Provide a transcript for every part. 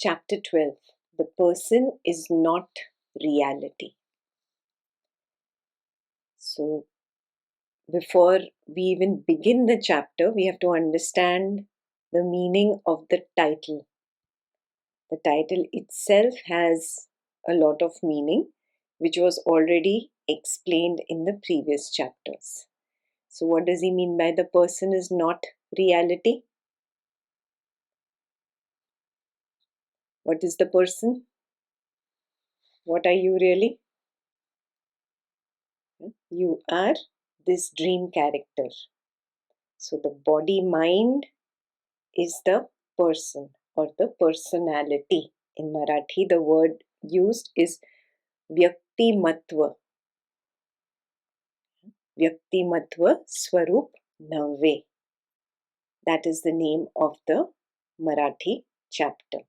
Chapter 12. The person is not reality. So, before we even begin the chapter, we have to understand the meaning of the title. The title itself has a lot of meaning, which was already explained in the previous chapters. So, what does he mean by the person is not reality? What is the person? What are you really? You are this dream character. So, the body mind is the person or the personality. In Marathi, the word used is Vyaktimatva. Vyaktimatva Swarup Nave. That is the name of the Marathi chapter.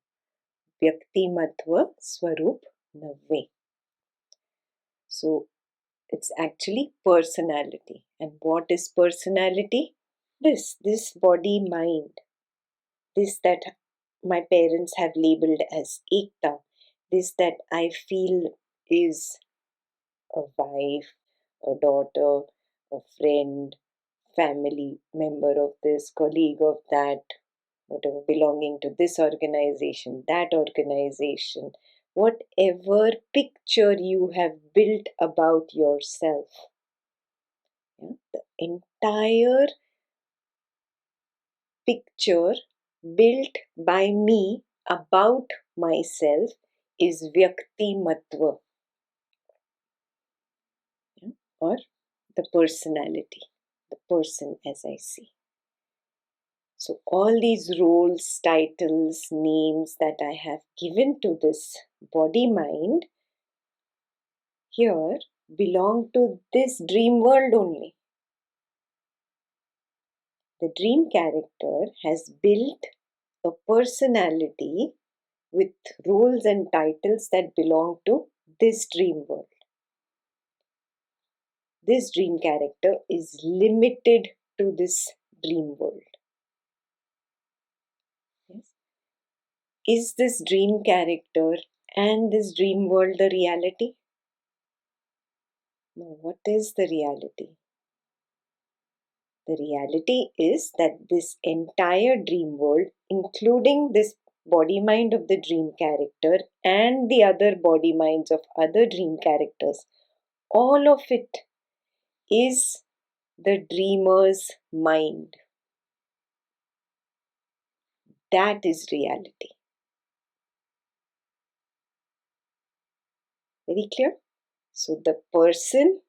Vyaktimatva Swarup Nave. So it's actually personality. And what is personality? This body mind. This that my parents have labeled as Ekta. This that I feel is a wife, a daughter, a friend, family member of this, colleague of that, whatever, belonging to this organization, that organization, whatever picture you have built about yourself. The entire picture built by me about myself is Vyaktimatva, or the personality, the person as I see. So all these roles, titles, names that I have given to this body mind here belong to this dream world only. The dream character has built a personality with roles and titles that belong to this dream world. This dream character is limited to this dream world. Yes. Is this dream character and this dream world the reality? No, what is the reality? The reality is that this entire dream world, including this body mind of the dream character and the other body minds of other dream characters, all of it is the dreamer's mind. That is reality. Very clear? So the person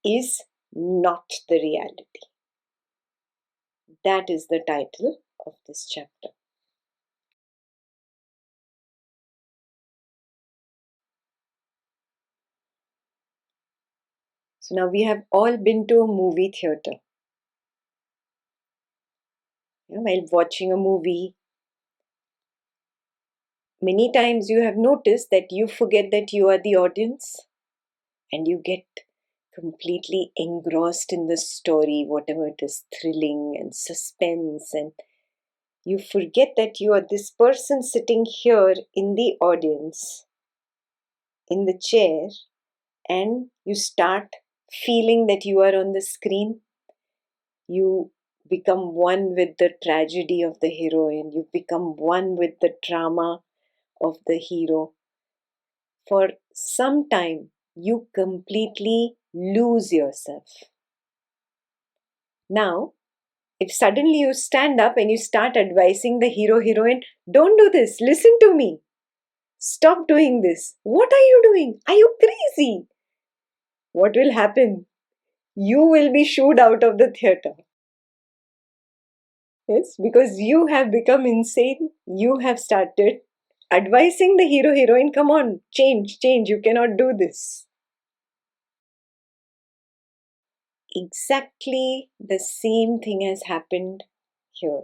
is not the reality. That is the title of this chapter. So now we have all been to a movie theater. While watching a movie, many times you have noticed that you forget that you are the audience and you get completely engrossed in the story, whatever it is, thrilling and suspense, and you forget that you are this person sitting here in the audience, in the chair, and you start feeling that you are on the screen. You become one with the tragedy of the heroine, you become one with the drama of the hero. For some time, you completely lose yourself. Now, if suddenly you stand up and you start advising the hero heroine, don't do this, listen to me, stop doing this, what are you doing? Are you crazy? What will happen? You will be shooed out of the theater. Yes, because you have become insane. You have started advising the hero heroine, come on, change, you cannot do this. Exactly the same thing has happened here.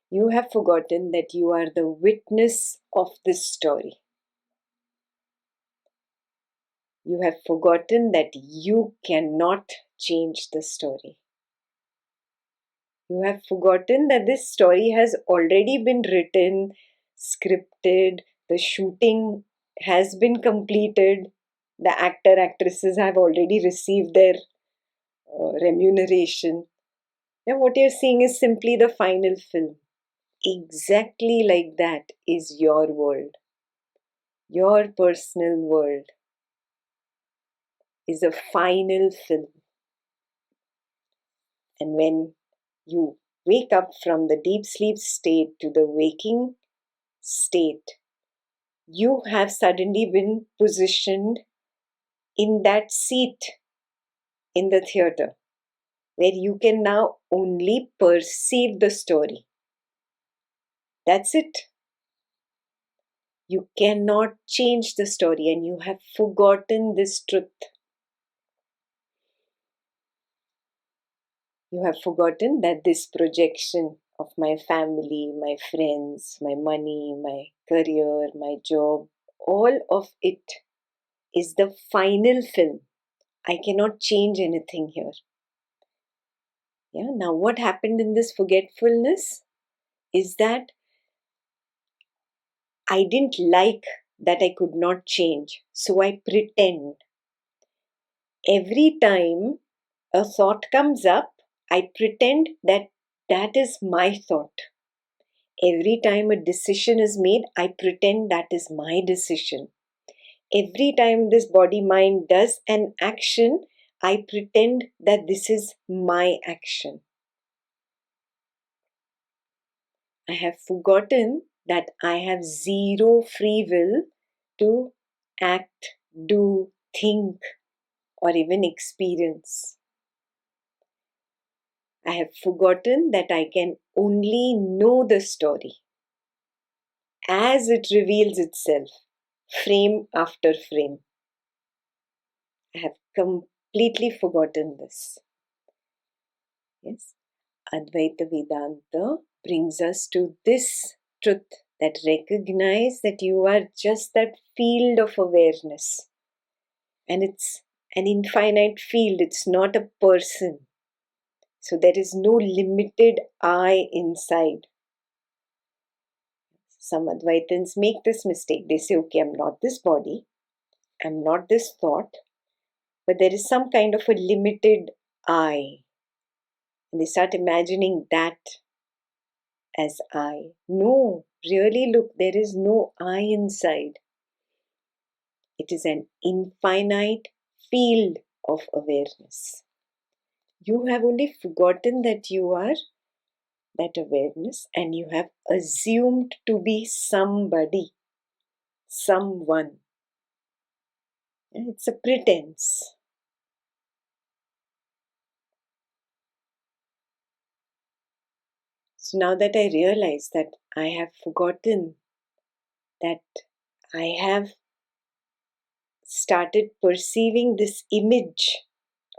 You have forgotten that you are the witness of this story. You have forgotten that you cannot change the story. You have forgotten that this story has already been written, scripted, the shooting has been completed, the actor actresses have already received their remuneration. Yeah, what you're seeing is simply the final film. Exactly like that is your world. Your personal world is a final film. And when you wake up from the deep sleep state to the waking state, you have suddenly been positioned in that seat in the theater where you can now only perceive the story. That's it. You cannot change the story, and you have forgotten this truth. You have forgotten that this projection of my family, my friends, my money, my career, my job, all of it is the final film. I cannot change anything here. Yeah, now what happened in this forgetfulness is that I didn't like that I could not change. So I pretend. Every time a thought comes up, I pretend that that is my thought. Every time a decision is made, I pretend that is my decision. Every time this body mind does an action, I pretend that this is my action. I have forgotten that I have zero free will to act, do, think, or even experience. I have forgotten that I can only know the story as it reveals itself, frame after frame. I have completely forgotten this. Yes, Advaita Vedanta brings us to this truth, that recognize that you are just that field of awareness. And it's an infinite field, it's not a person. So there is no limited I inside. Some Advaitins make this mistake. They say, okay, I'm not this body, I'm not this thought, but there is some kind of a limited I. And they start imagining that as I. No, really look, there is no I inside. It is an infinite field of awareness. You have only forgotten that you are that awareness, and you have assumed to be somebody, someone. It's a pretense. So now that I realize that I have forgotten, that I have started perceiving this image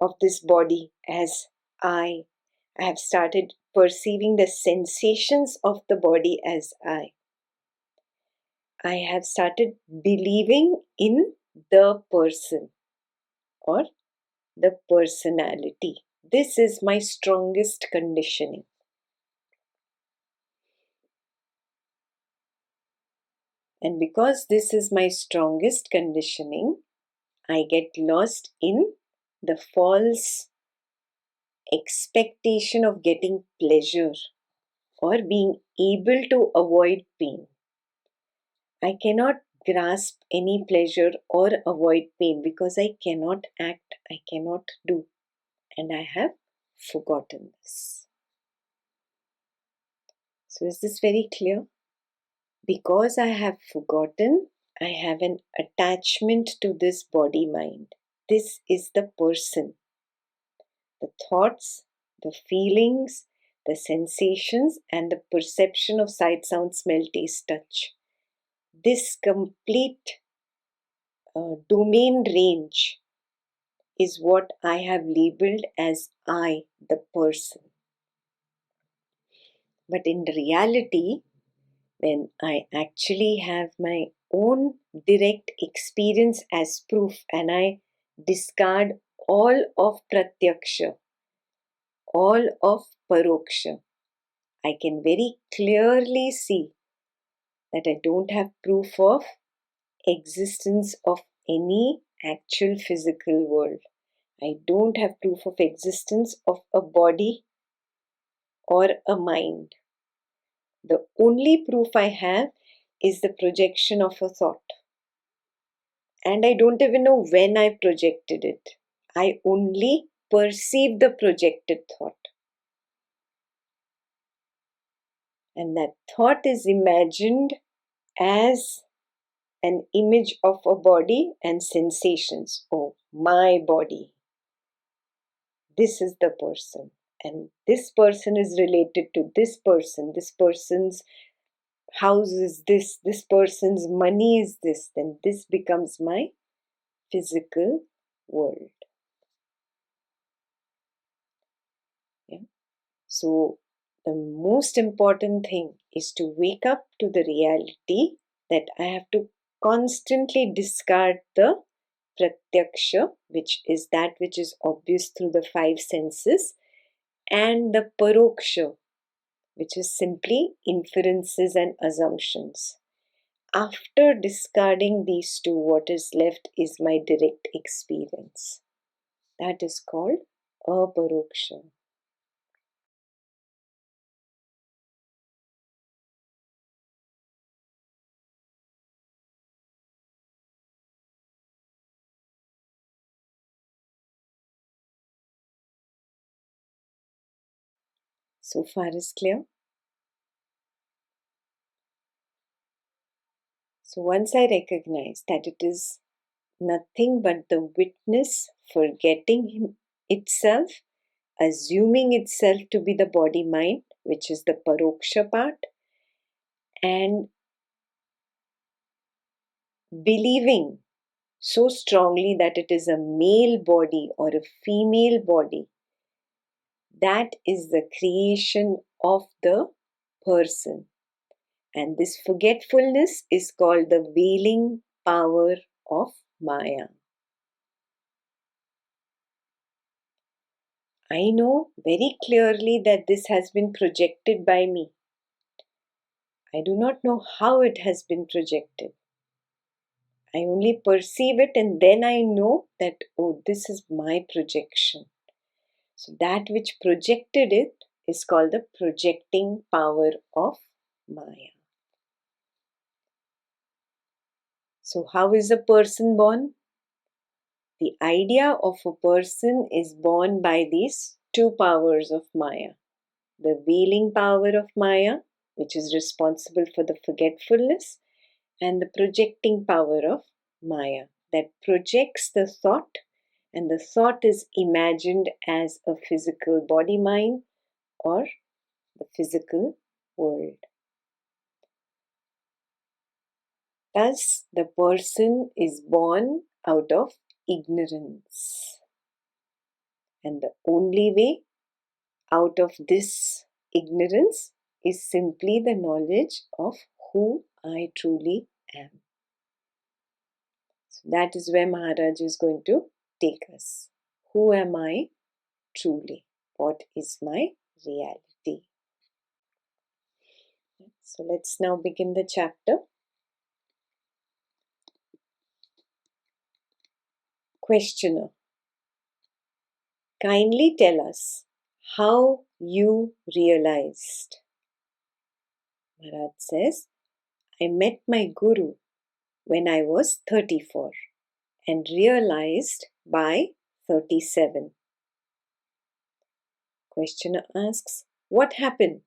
of this body as I have started perceiving the sensations of the body as I have started believing in the person or the personality. This is my strongest conditioning. And because this is my strongest conditioning, I get lost in the false expectation of getting pleasure or being able to avoid pain. I cannot grasp any pleasure or avoid pain because I cannot act, I cannot do, and I have forgotten this. So, is this very clear? Because I have forgotten, I have an attachment to this body mind. This is the person. The thoughts, the feelings, the sensations, and the perception of sight, sound, smell, taste, touch. This complete domain range is what I have labeled as I, the person. But in reality, when I actually have my own direct experience as proof and I discard all of pratyaksha, all of paroksha, I can very clearly see that I don't have proof of existence of any actual physical world. I don't have proof of existence of a body or a mind. The only proof I have is the projection of a thought. And I don't even know when I projected it. I only perceive the projected thought. And that thought is imagined as an image of a body and sensations. Oh, my body. This is the person. And this person is related to this person. This person's house is this. This person's money is this. Then this becomes my physical world. Yeah. So the most important thing is to wake up to the reality that I have to constantly discard the pratyaksha, which is that which is obvious through the five senses, and the paroksha, which is simply inferences and assumptions. After discarding these two, what is left is my direct experience. That is called aparoksha. So far is clear? So once I recognize that it is nothing but the witness forgetting itself, assuming itself to be the body mind, which is the paroksha part, and believing so strongly that it is a male body or a female body, that is the creation of the person. And this forgetfulness is called the veiling power of Maya. I know very clearly that this has been projected by me. I do not know how it has been projected. I only perceive it and then I know that, oh, this is my projection. So that which projected it is called the projecting power of Maya. So how is a person born? The idea of a person is born by these two powers of Maya. The veiling power of Maya, which is responsible for the forgetfulness, and the projecting power of Maya that projects the thought, and the thought is imagined as a physical body mind or the physical world. Thus, the person is born out of ignorance. And the only way out of this ignorance is simply the knowledge of who I truly am. So that is where Maharaj is going to take us. Who am I truly? What is my reality? So let's now begin the chapter. Questioner. Kindly tell us how you realized. Maharaj says, I met my Guru when I was 34 and realized by 37. Questioner asks, what happened?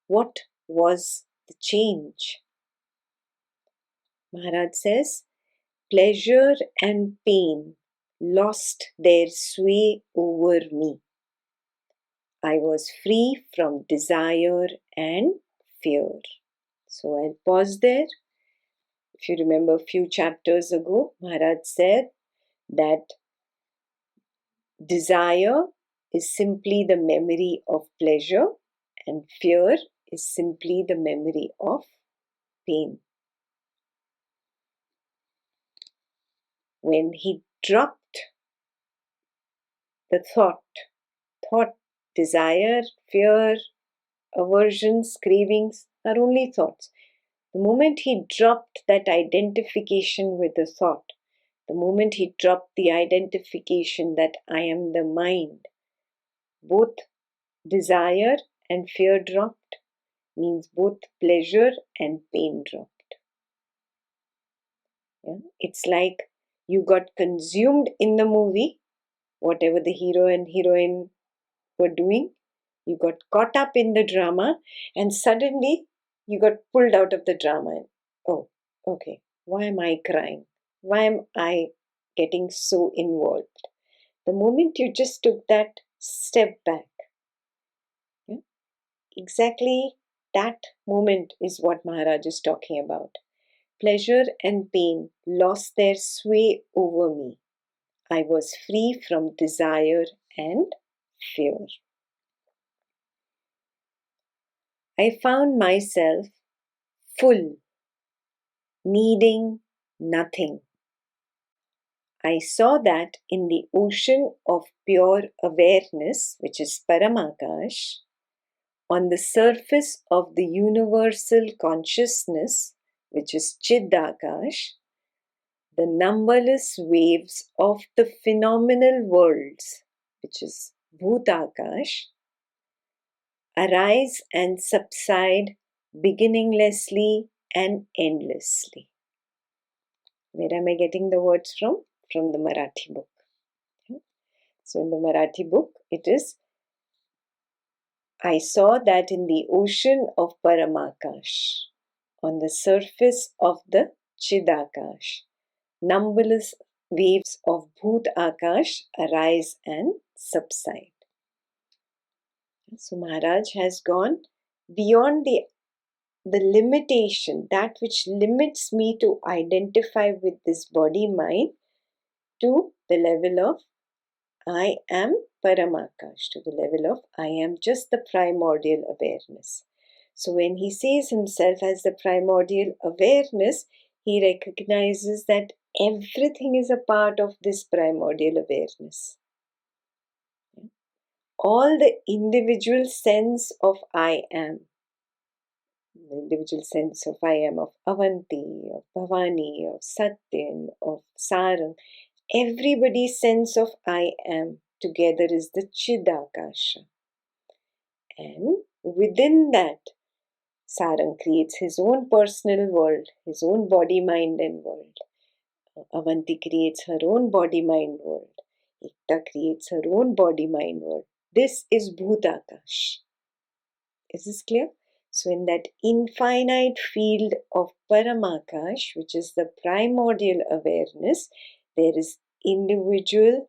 What was the change? Maharaj says, pleasure and pain lost their sway over me. I was free from desire and fear. So I'll pause there. If you remember a few chapters ago, Maharaj said that desire is simply the memory of pleasure and fear is simply the memory of pain. When he dropped the thought, desire, fear, aversions, cravings are only thoughts. The moment he dropped that identification with the thought, the moment he dropped the identification that I am the mind, both desire and fear dropped, means both pleasure and pain dropped. Yeah? It's like you got consumed in the movie, whatever the hero and heroine were doing. You got caught up in the drama, and suddenly you got pulled out of the drama. Oh, okay. Why am I crying? Why am I getting so involved? The moment you just took that step back, yeah, exactly that moment is what Maharaj is talking about. Pleasure and pain lost their sway over me. I was free from desire and fear. I found myself full, needing nothing. I saw that in the ocean of pure awareness, which is Paramakash, on the surface of the universal consciousness, which is Chidakash, the numberless waves of the phenomenal worlds, which is Bhutakash, arise and subside beginninglessly and endlessly. Where am I getting the words from? From the Marathi book. So in the Marathi book, it is, I saw that in the ocean of Paramakash, on the surface of the Chidakash, numberless waves of Bhut Akash arise and subside. So Maharaj has gone beyond the limitation, that which limits me to identify with this body mind, to the level of I am Paramakash, to the level of I am just the primordial awareness. So when he sees himself as the primordial awareness, he recognizes that everything is a part of this primordial awareness. All the individual sense of I am, the individual sense of I am of Avanti, of Bhavani, of Satyan, of Sarang, everybody's sense of I am together is the Chidakasha. And within that, Sarang creates his own personal world, his own body, mind, and world. Avanti creates her own body, mind, world. Ekta creates her own body, mind, world. This is Bhutakash. Is this clear? So, in that infinite field of Paramakash, which is the primordial awareness, there is individual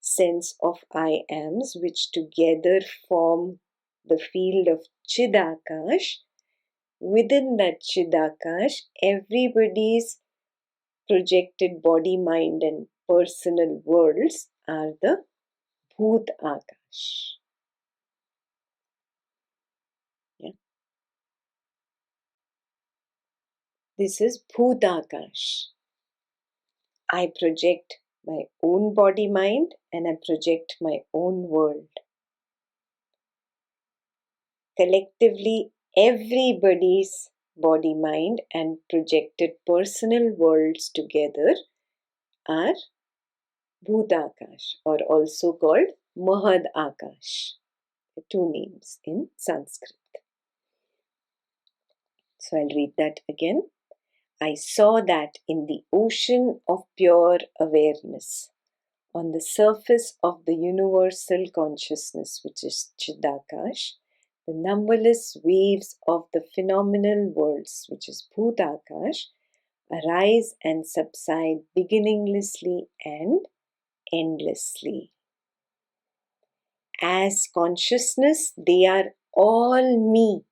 sense of I ams, which together form the field of Chidakash. Within that Chidakash, everybody's projected body, mind, and personal worlds are the Bhut Akash. Yeah. This is Bhut Akash. I project my own body, mind, and I project my own world. Collectively, everybody's body, mind, and projected personal worlds together are Bhutakash, or also called Mahad Akash. Two names in Sanskrit. So I'll read that again. I saw that in the ocean of pure awareness, on the surface of the universal consciousness, which is Chidakash, the numberless waves of the phenomenal worlds, which is Bhutakash, arise and subside beginninglessly and endlessly. As consciousness, they are all me.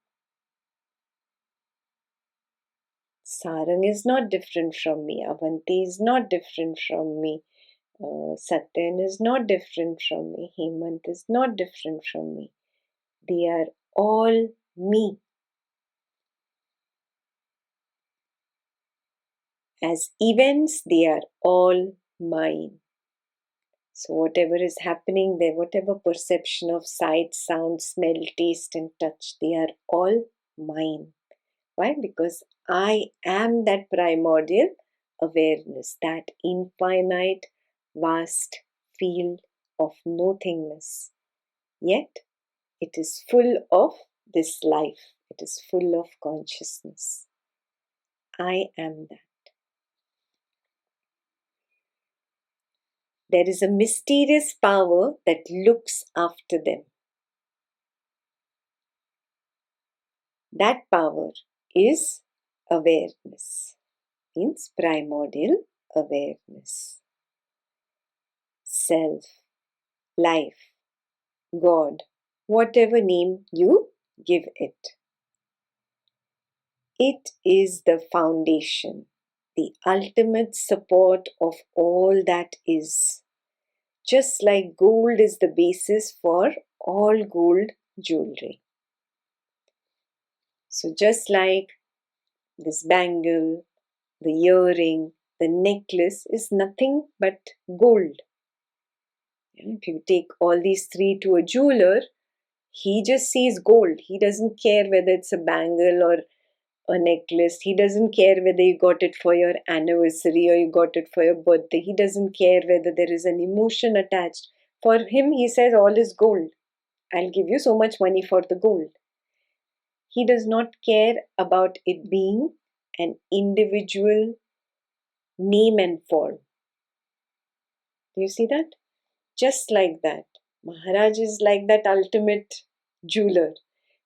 Sarang is not different from me. Avanti is not different from me. Satyan is not different from me. Hemant is not different from me. They are all me. As events, they are all mine. So whatever is happening there, whatever perception of sight, sound, smell, taste and touch, they are all mine. Why? Because I am that primordial awareness, that infinite, vast field of nothingness. Yet, it is full of this life. It is full of consciousness. I am that. There is a mysterious power that looks after them. That power is awareness, means primordial awareness. Self, life, God, whatever name you give it. It is the foundation, the ultimate support of all that is. Just like gold is the basis for all gold jewelry. So just like this bangle, the earring, the necklace is nothing but gold. If you take all these three to a jeweler, he just sees gold. He doesn't care whether it's a bangle or a necklace. He doesn't care whether you got it for your anniversary or you got it for your birthday. He doesn't care whether there is an emotion attached. For him, he says all is gold. I'll give you so much money for the gold. He does not care about it being an individual name and form. Do you see that? Just like that, Maharaj is like that ultimate jeweler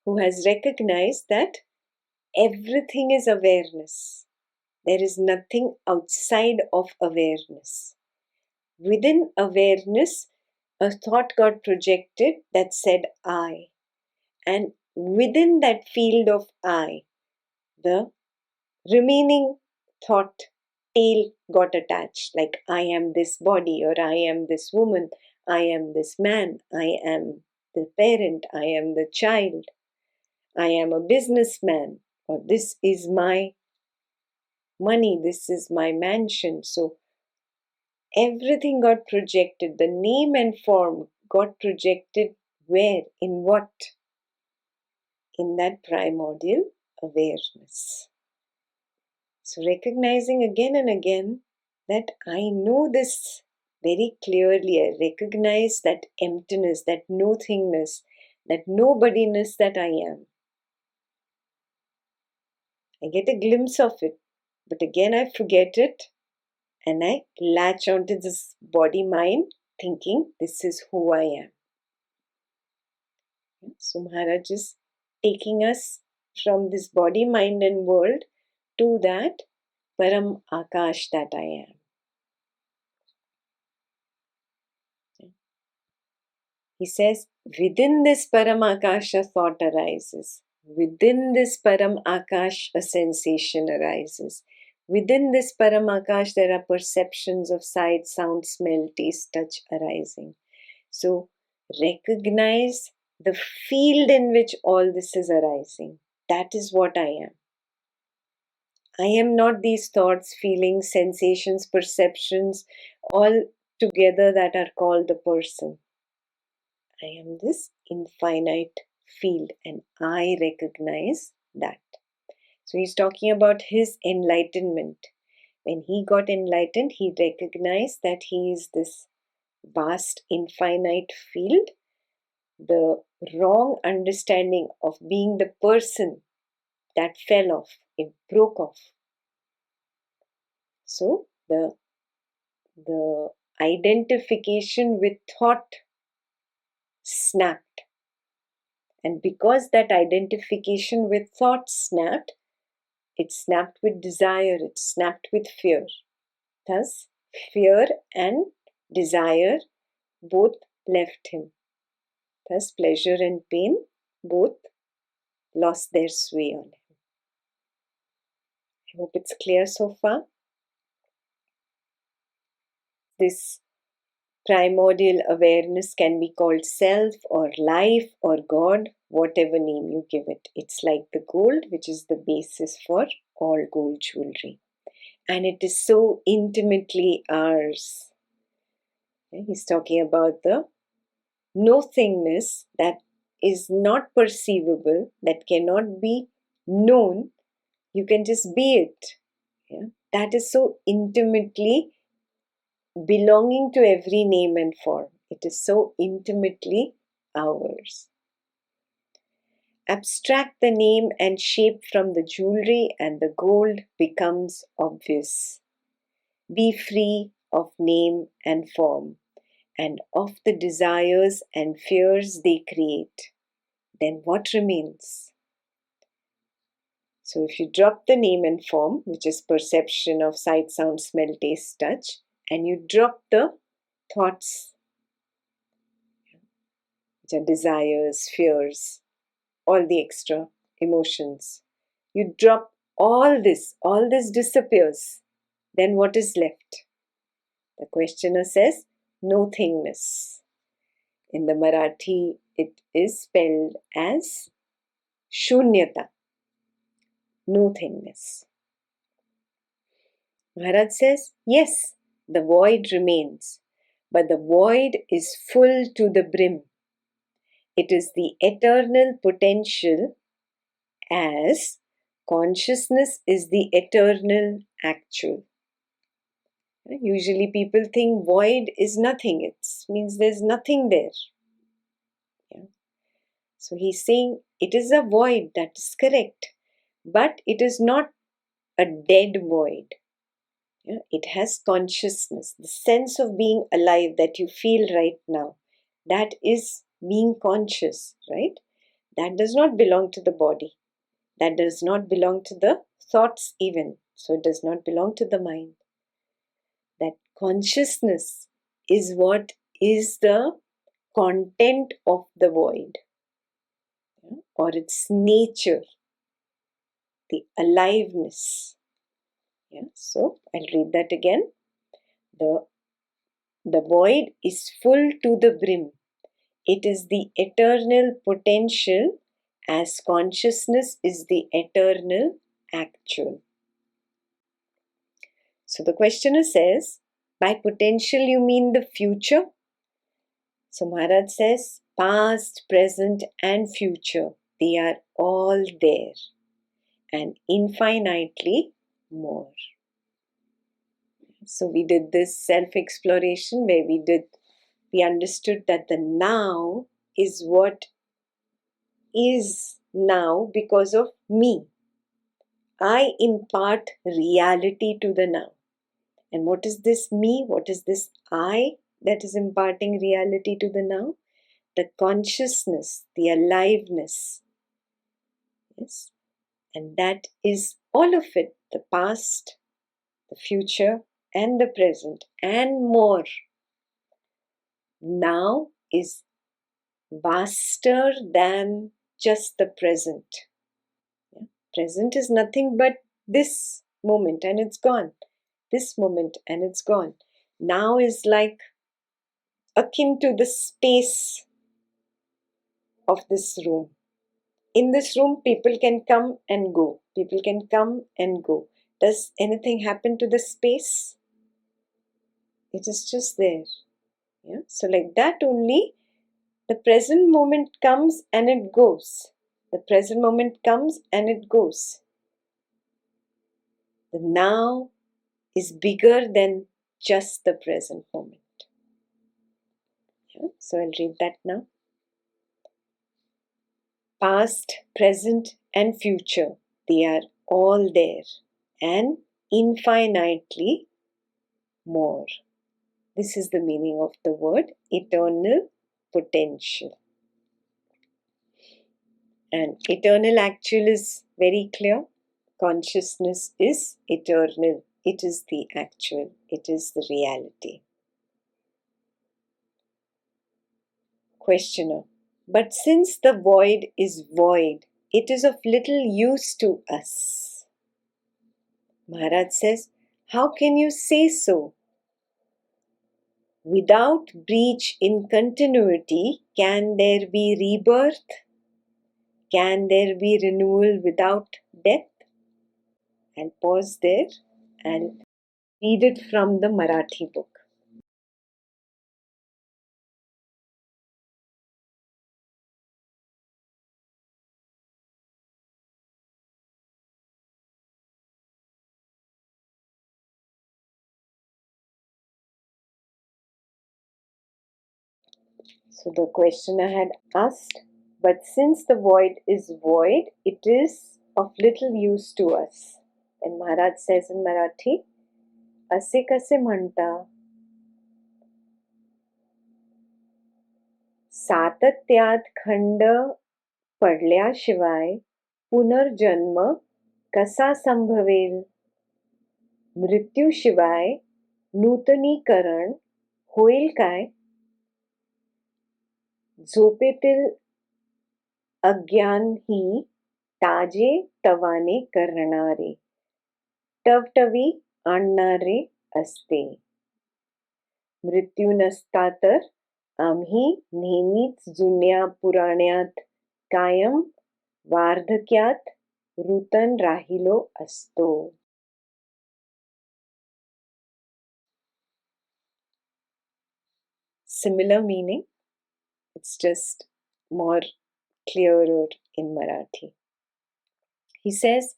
who has recognized that everything is awareness. There is nothing outside of awareness. Within awareness, a thought got projected that said I. And within that field of I, the remaining thought tail got attached, like I am this body, or I am this woman, I am this man, I am the parent, I am the child, I am a businessman, or this is my money, this is my mansion. So everything got projected. The name and form got projected where? In what? In that primordial awareness. So recognizing again and again that I know this very clearly. I recognize that emptiness, that nothingness, that nobodiness that I am. I get a glimpse of it, but again I forget it and I latch onto this body mind thinking this is who I am. So Maharaj is taking us from this body, mind and world to that Param Akash that I am. He says, within this Param Akash a thought arises. Within this Param Akash a sensation arises. Within this Param Akash there are perceptions of sight, sound, smell, taste, touch arising. So recognize the field in which all this is arising. That is what I am. I am not these thoughts, feelings, sensations, perceptions, all together that are called the person. I am this infinite field and I recognize that. So he's talking about his enlightenment. When he got enlightened, he recognized that he is this vast infinite field. The wrong understanding of being the person that fell off, it broke off. So the identification with thought snapped. And because that identification with thought snapped, it snapped with desire, it snapped with fear. Thus, fear and desire both left him. Thus, pleasure and pain both lost their sway on him. I hope it's clear so far. This primordial awareness can be called self or life or God, whatever name you give it. It's like the gold, which is the basis for all gold jewelry. And it is so intimately ours. He's talking about the nothingness that is not perceivable, that cannot be known, You can just be it. Yeah? That is so intimately belonging to every name and form. It is so intimately ours. Abstract the name and shape from the jewelry, and the gold becomes obvious. Be free of name and form, and of the desires and fears they create. Then what remains? So if you drop the name and form, which is perception of sight, sound, smell, taste, touch, and you drop the thoughts, which are desires, fears, all the extra emotions. You drop all this disappears. Then what is left? The questioner says, nothingness. In the Marathi, it is spelled as shunyata, nothingness. Maharaj says, yes, the void remains, but the void is full to the brim. It is the eternal potential, as consciousness is the eternal actual. Usually people think void is nothing. It means there's nothing there. Yeah. So he's saying it is a void, that is correct. But it is not a dead void. Yeah. It has consciousness, the sense of being alive that you feel right now. That is being conscious, right? That does not belong to the body. That does not belong to the thoughts even. So it does not belong to the mind. That consciousness is what is the content of the void, or its nature, the aliveness. Yeah? So I'll read that again. The void is full to the brim. It is the eternal potential, as consciousness is the eternal actual. So the questioner says, by potential you mean the future? So Maharaj says, past, present and future, they are all there and infinitely more. So we did this self-exploration where we understood that the now is what is now because of me. I impart reality to the now. And what is this me? What is this I that is imparting reality to the now? The consciousness, the aliveness. Yes. And that is all of it, the past, the future, and the present, and more. Now is vaster than just the present. Yeah. Present is nothing but this moment and it's gone. This moment and it's gone. Now is like akin to the space of this room. In this room, people can come and go. People can come and go. Does anything happen to the space? It is just there. Yeah? So like that only, the present moment comes and it goes. The present moment comes and it goes. The now is bigger than just the present moment. Yeah? So I'll read that now. Past, present and future, they are all there and infinitely more. This is the meaning of the word eternal potential. And eternal actual is very clear. Consciousness is eternal. It is the actual. It is the reality. Questioner. But since the void is void, it is of little use to us. Maharaj says, how can you say so? Without breach in continuity, can there be rebirth? Can there be renewal without death? I'll pause there and read it from the Marathi book. So the question I had asked, but since the void is void, it is of little use to us. And Maharaj says in Marathi, असे कसे म्हणता, सातत्यात खंड पडल्याशिवाय पुनर्जन्म कसा संभवेल? मृत्यूशिवाय नूतनीकरण होईल काय? झोपेतील अज्ञान ही ताजे तवाने करणारे, टवटवी आणणारे असते. मृत्यू नसता तर आम्ही नेहमीच जुन्या पुराण्यात कायम वार्धक्यात रुतन राहिलो असतो. Similar meaning, it's just more clearer in Marathi. He says,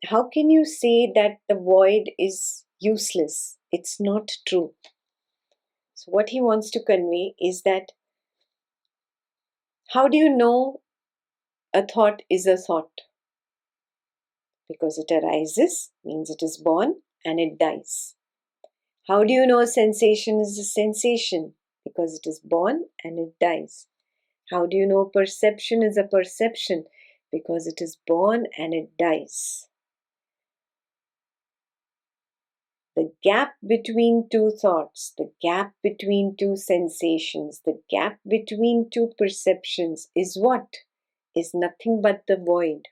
how can you say that the void is useless? It's not true. So what he wants to convey is that, how do you know a thought is a thought? Because it arises, means it is born and it dies. How do you know a sensation is a sensation? Because it is born and it dies. How do you know perception is a perception? Because it is born and it dies. The gap between two thoughts, the gap between two sensations, the gap between two perceptions is what? Is nothing but the void.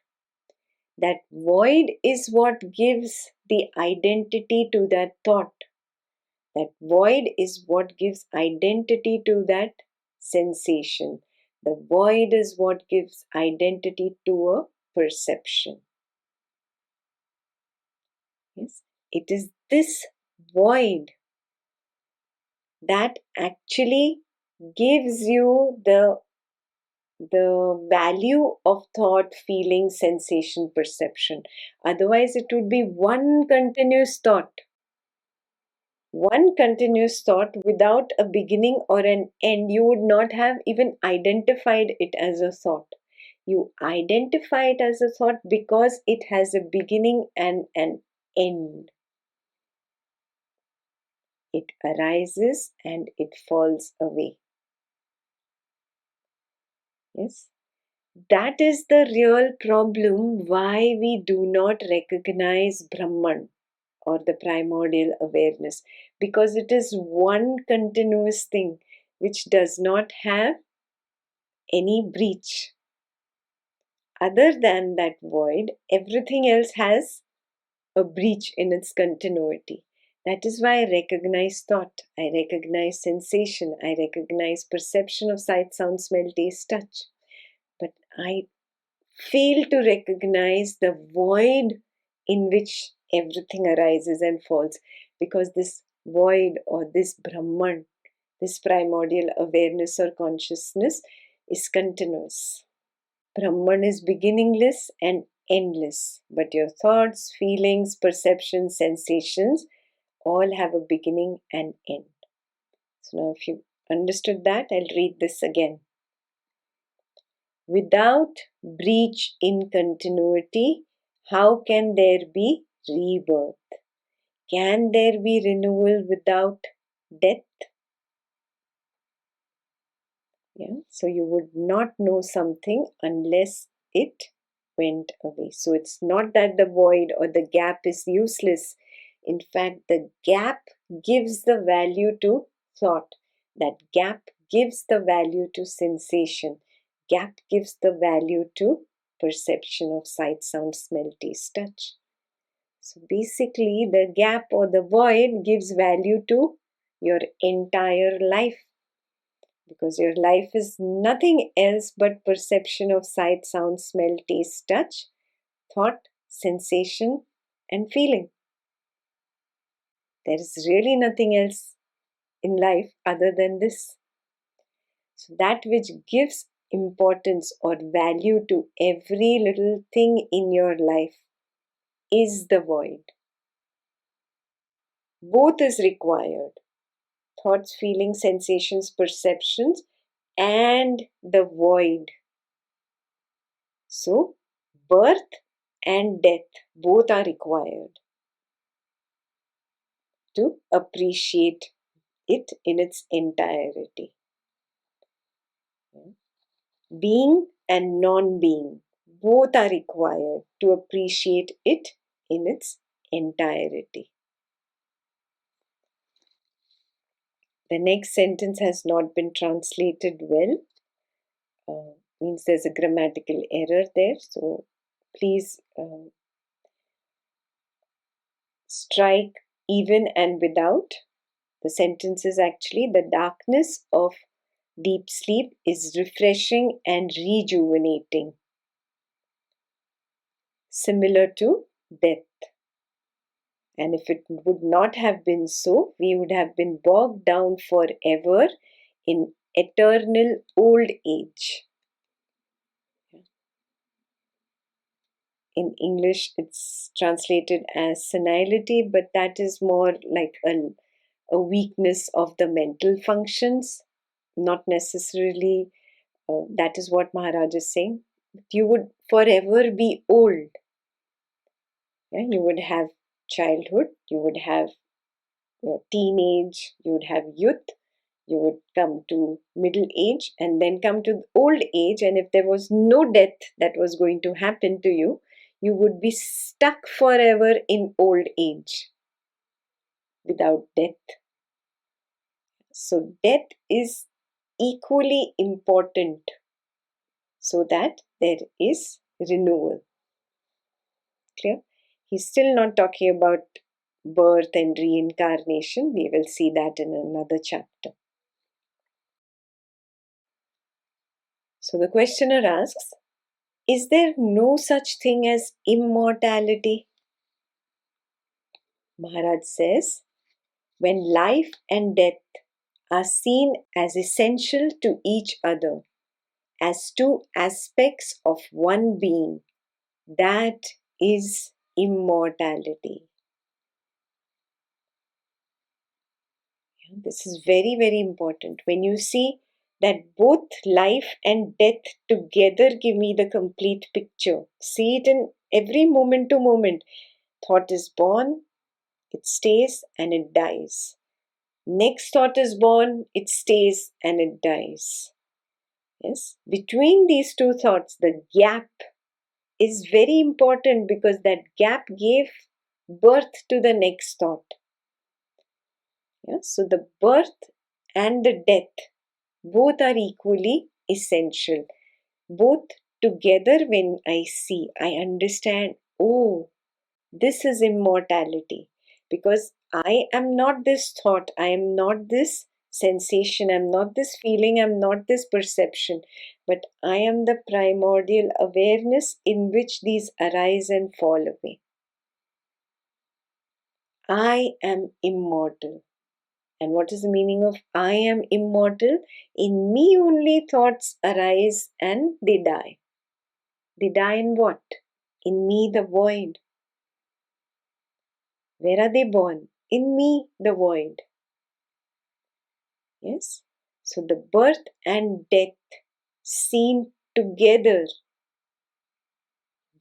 That void is what gives the identity to that thought. That void is what gives identity to that sensation. The void is what gives identity to a perception. Yes, it is this void that actually gives you the value of thought, feeling, sensation, perception. Otherwise, it would be one continuous thought. One continuous thought without a beginning or an end. You would not have even identified it as a thought. You identify it as a thought because it has a beginning and an end. It arises and it falls away. Yes, that is the real problem why we do not recognize Brahman or the primordial awareness, because it is one continuous thing which does not have any breach. Other than that void, everything else has a breach in its continuity. That is why I recognize thought, I recognize sensation, I recognize perception of sight, sound, smell, taste, touch. But I fail to recognize the void in which everything arises and falls, because this void or this Brahman, this primordial awareness or consciousness, is continuous. Brahman is beginningless and endless, but your thoughts, feelings, perceptions, sensations all have a beginning and end. So now, if you understood that, I'll read this again. Without breach in continuity, how can there be rebirth? Can there be renewal without death? Yeah, so you would not know something unless it went away. So it's not that the void or the gap is useless. In fact, the gap gives the value to thought. That gap gives the value to sensation. Gap gives the value to perception of sight, sound, smell, taste, touch. So basically, the gap or the void gives value to your entire life, because your life is nothing else but perception of sight, sound, smell, taste, touch, thought, sensation, and feeling. There is really nothing else in life other than this. So that which gives importance or value to every little thing in your life is the void. Both is required. thoughts, feelings, sensations, perceptions, and the void. So, birth and death both are required to appreciate it in its entirety. Being and non-being both are required to appreciate it in its entirety. The next sentence has not been translated well. Means there's a grammatical error there. So please strike even and without. The sentence is actually, the darkness of deep sleep is refreshing and rejuvenating, similar to death. And if it would not have been so, we would have been bogged down forever in eternal old age. In English, it's translated as senility, but that is more like a weakness of the mental functions, not necessarily that is what Maharaj is saying. You would forever be old. Yeah? You would have childhood, you would have your teenage, you would have youth, you would come to middle age and then come to old age. And if there was no death that was going to happen to you, you would be stuck forever in old age without death. So death is equally important so that there is renewal. Clear? He's still not talking about birth and reincarnation. We will see that in another chapter. So the questioner asks, is there no such thing as immortality? Maharaj says, when life and death are seen as essential to each other, as two aspects of one being, that is immortality. This is very, very important. When you see that both life and death together give me the complete picture, see it in every moment to moment. Thought is born, it stays and it dies. Next thought is born, it stays and it dies. Yes, between these two thoughts, the gap is very important because that gap gave birth to the next thought. Yeah? So the birth and the death both are equally essential. Both together, when I see, I understand, oh, this is immortality. Because I am not this thought, I am not this sensation, I am not this feeling, I am not this perception, but I am the primordial awareness in which these arise and fall away. I am immortal. And what is the meaning of I am immortal? In me only thoughts arise and they die. They die in what? In me, the void. Where are they born? In me, the void. Yes? So the birth and death seen together,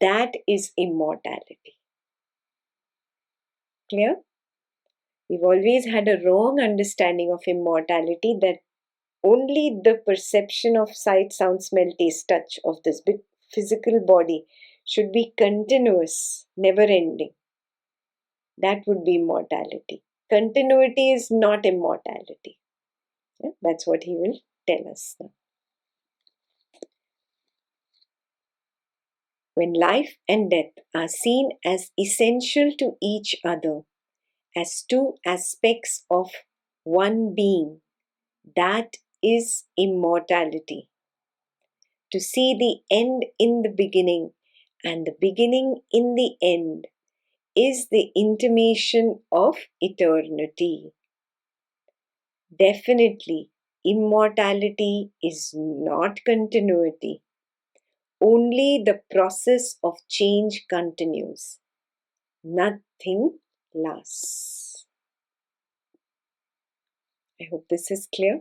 that is immortality. Clear? We've always had a wrong understanding of immortality, that only the perception of sight, sound, smell, taste, touch of this big physical body should be continuous, never ending. That would be immortality. Continuity is not immortality. Yeah? That's what he will tell us now. When life and death are seen as essential to each other, as two aspects of one being, that is immortality. To see the end in the beginning and the beginning in the end is the intimation of eternity. Definitely, immortality is not continuity. Only the process of change continues. Nothing lasts. I hope this is clear.